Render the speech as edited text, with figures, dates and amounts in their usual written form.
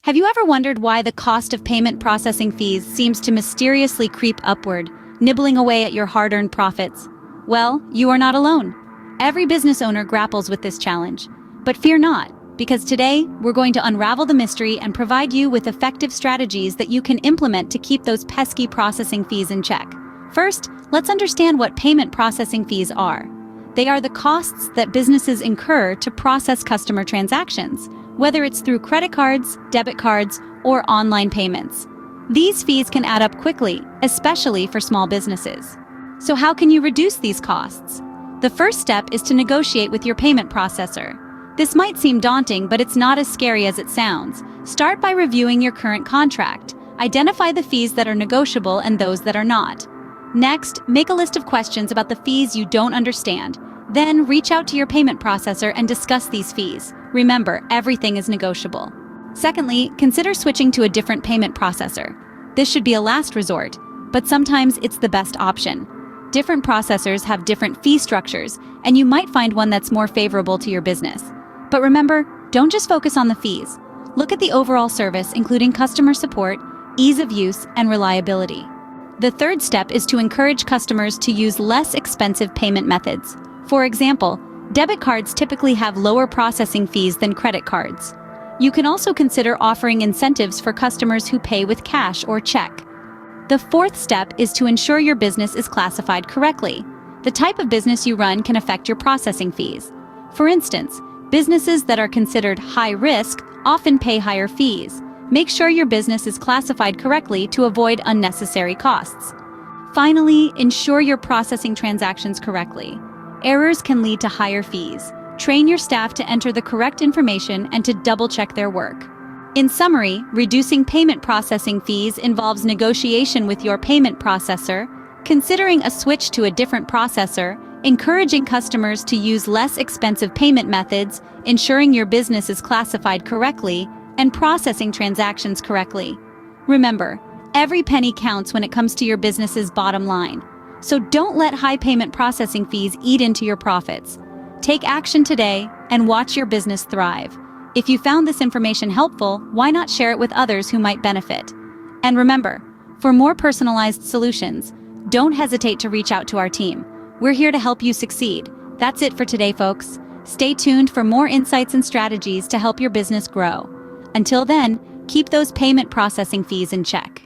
Have you ever wondered why the cost of payment processing fees seems to mysteriously creep upward, nibbling away at your hard-earned profits? Well, you are not alone. Every business owner grapples with this challenge. But fear not, because today we're going to unravel the mystery and provide you with effective strategies that you can implement to keep those pesky processing fees in check. First, let's understand what payment processing fees are. They are the costs that businesses incur to process customer transactions, whether it's through credit cards, debit cards, or online payments. These fees can add up quickly, especially for small businesses. So how can you reduce these costs? The first step is to negotiate with your payment processor. This might seem daunting, but it's not as scary as it sounds. Start by reviewing your current contract. Identify the fees that are negotiable and those that are not. Next, make a list of questions about the fees you don't understand. Then reach out to your payment processor and discuss these fees. Remember, everything is negotiable. Secondly, consider switching to a different payment processor. This should be a last resort, but sometimes it's the best option. Different processors have different fee structures, and you might find one that's more favorable to your business. But remember, don't just focus on the fees. Look at the overall service, including customer support, ease of use, and reliability. The third step is to encourage customers to use less expensive payment methods. For example, debit cards typically have lower processing fees than credit cards. You can also consider offering incentives for customers who pay with cash or check. The fourth step is to ensure your business is classified correctly. The type of business you run can affect your processing fees. For instance, businesses that are considered high risk often pay higher fees. Make sure your business is classified correctly to avoid unnecessary costs. Finally, ensure you're processing transactions correctly. Errors can lead to higher fees. Train your staff to enter the correct information and to double-check their work. In summary, reducing payment processing fees involves negotiation with your payment processor, considering a switch to a different processor, encouraging customers to use less expensive payment methods, ensuring your business is classified correctly, and processing transactions correctly. Remember, every penny counts when it comes to your business's bottom line. So don't let high payment processing fees eat into your profits. Take action today and watch your business thrive. If you found this information helpful, why not share it with others who might benefit? And remember, for more personalized solutions, don't hesitate to reach out to our team. We're here to help you succeed. That's it for today, folks. Stay tuned for more insights and strategies to help your business grow. Until then, keep those payment processing fees in check.